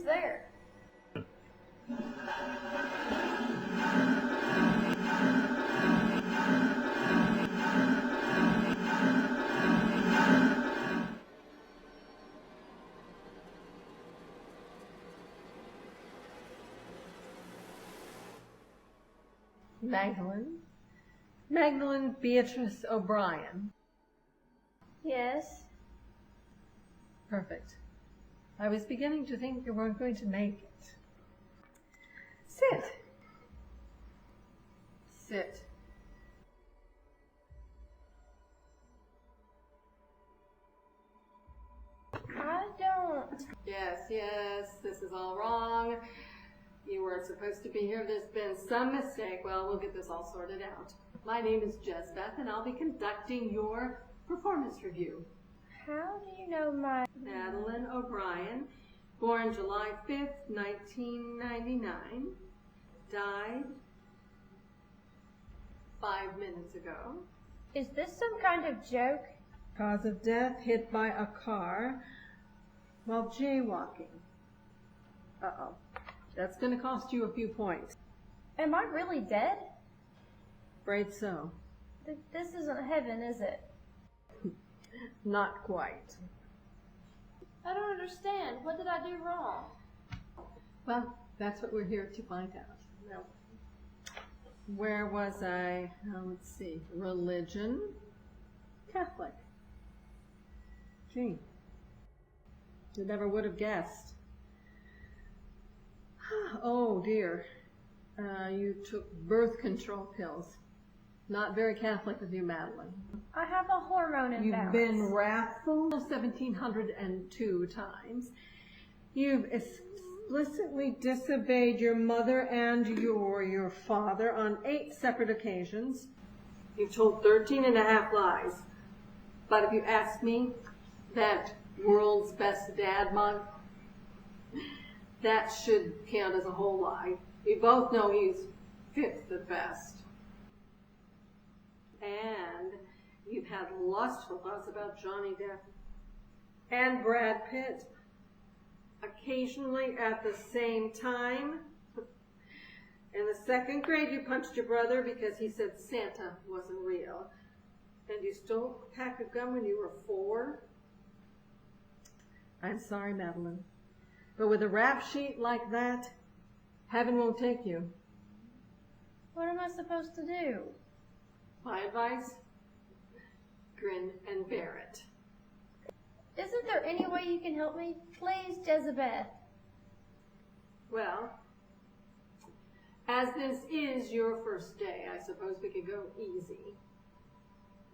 there? Magdalene Beatrice O'Brien. Yes. Perfect. I was beginning to think you weren't going to make it. Sit. Sit. I don't. Yes, this is all wrong. You weren't supposed to be here. There's been some mistake. Well, we'll get this all sorted out. My name is Jezebeth, and I'll be conducting your performance review. How do you know my... Magdalene O'Brien, born July 5th, 1999, died 5 minutes ago. Is this some kind of joke? Cause of death, hit by a car while jaywalking. Uh-oh. That's going to cost you a few points. Am I really dead? Afraid so. This isn't heaven, is it? Not quite. I don't understand. What did I do wrong? Well, that's what we're here to find out. Now, where was I? Let's see. Religion. Catholic. Gee. You never would have guessed. Oh, dear. You took birth control pills. Not very Catholic of you, Madeline. I have a hormone imbalance. You've been wrathful 1,702 times. You've explicitly disobeyed your mother and your father on 8 separate occasions. You've told 13 and a half lies. But if you ask me, that World's Best Dad month, that should count as a whole lie. We both know he's 5th at best. And you've had lustful thoughts about Johnny Depp and Brad Pitt, occasionally at the same time. In the 2nd grade, you punched your brother because he said Santa wasn't real. And you stole a pack of gum when you were 4. I'm sorry, Madeline, but with a rap sheet like that, heaven won't take you. What am I supposed to do? My advice? Grin and bear it. Isn't there any way you can help me? Please, Jezebeth. Well, as this is your first day, I suppose we could go easy.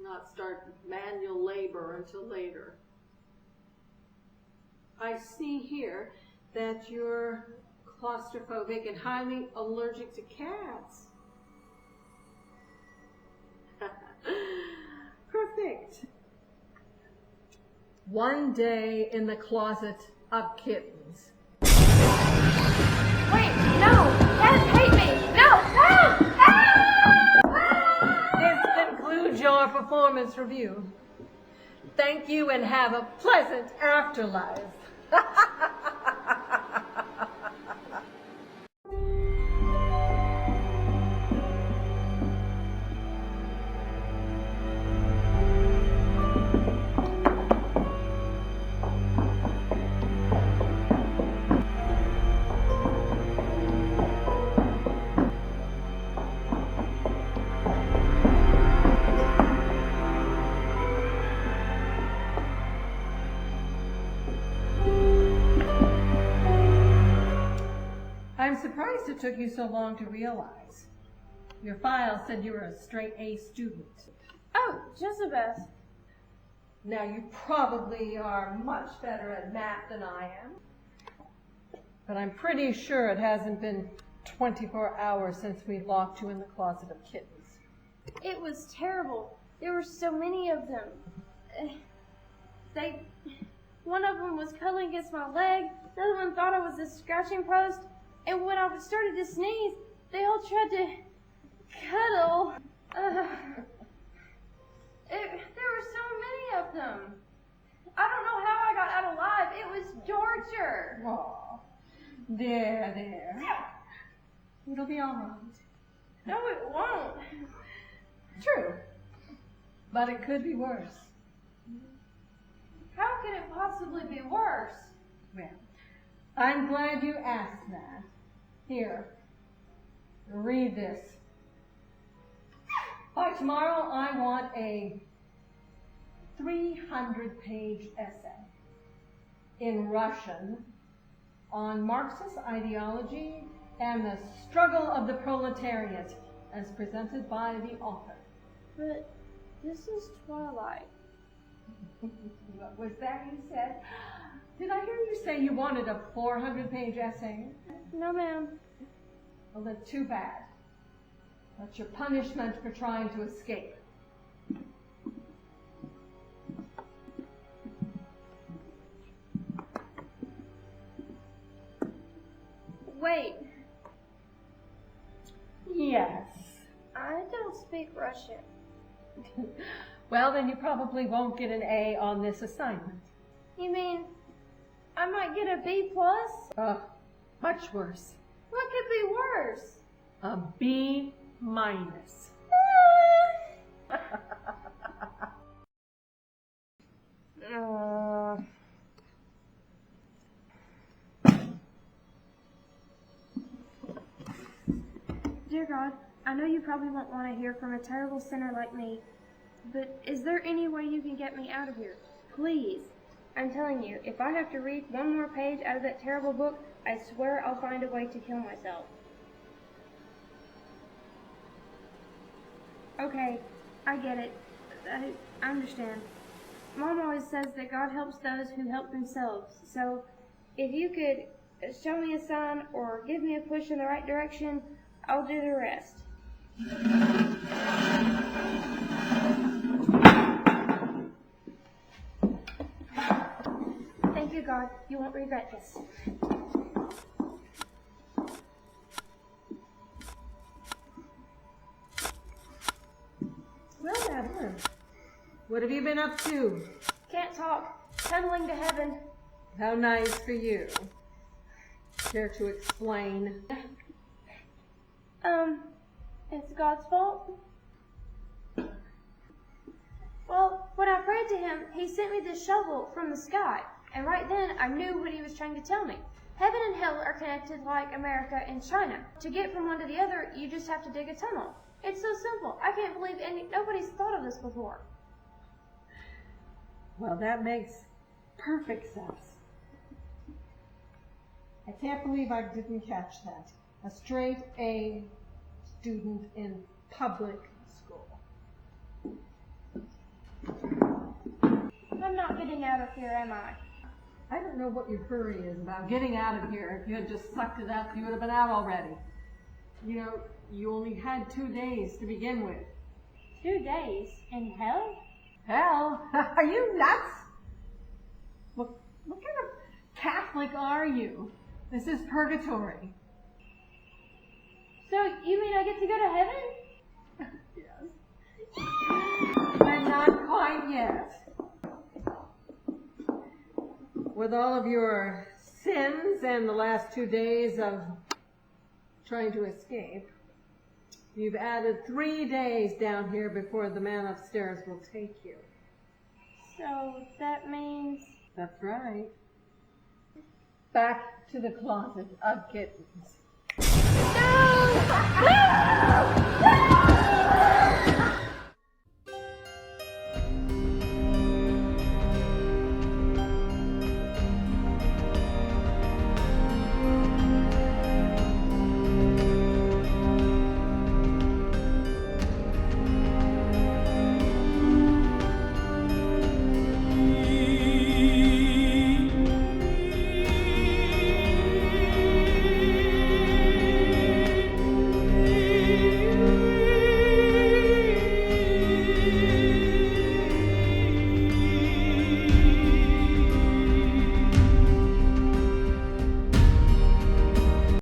Not start manual labor until later. I see here that you're claustrophobic and highly allergic to cats. Perfect. 1 day in the closet of kittens. Wait, no! Cats hate me! No! This concludes your performance review. Thank you and have a pleasant afterlife. I'm surprised it took you so long to realize. Your file said you were a straight A student. Oh, Jezebeth. Now you probably are much better at math than I am. But I'm pretty sure it hasn't been 24 hours since we locked you in the closet of kittens. It was terrible. There were so many of them. One of them was cuddling against my leg. The other one thought I was a scratching post. And when I started to sneeze, they all tried to cuddle. There were so many of them. I don't know how I got out alive. It was torture. Aw. There. It'll be all right. No, it won't. True. But it could be worse. How can it possibly be worse? Well, I'm glad you asked that. Here, read this. By tomorrow, I want a 300-page essay in Russian on Marxist ideology and the struggle of the proletariat as presented by the author. But this is Twilight. What was that you said? Did I hear you say you wanted a 400-page essay? No, ma'am. Well, then too bad. That's your punishment for trying to escape. Wait. Yes. I don't speak Russian. Well, then you probably won't get an A on this assignment. You mean I might get a B+? Much worse. What could be worse? A B-. Dear God, I know you probably won't want to hear from a terrible sinner like me, but is there any way you can get me out of here? Please. I'm telling you, if I have to read one more page out of that terrible book, I swear I'll find a way to kill myself. Okay, I get it. I understand. Mom always says that God helps those who help themselves, so if you could show me a sign or give me a push in the right direction, I'll do the rest. Thank you, God. You won't regret this. Well, Madeline, what have you been up to? Can't talk. Tunneling to heaven. How nice for you. Care to explain? It's God's fault. Well, when I prayed to him, he sent me this shovel from the sky, and right then I knew what he was trying to tell me. Heaven and hell are connected like America and China. To get from one to the other, you just have to dig a tunnel. It's so simple. I can't believe nobody's thought of this before. Well, that makes perfect sense. I can't believe I didn't catch that. A straight A student in public school. I'm not getting out of here, am I? I don't know what your hurry is about getting out of here. If you had just sucked it up, you would have been out already. You know, you only had 2 days to begin with. 2 days? In hell? Hell? Are you nuts? What kind of Catholic are you? This is purgatory. So, you mean I get to go to heaven? Yes. And not quite yet. With all of your sins and the last 2 days of trying to escape, you've added 3 days down here before the man upstairs will take you. So, that means... That's right. Back to the closet of kittens. No! No! No!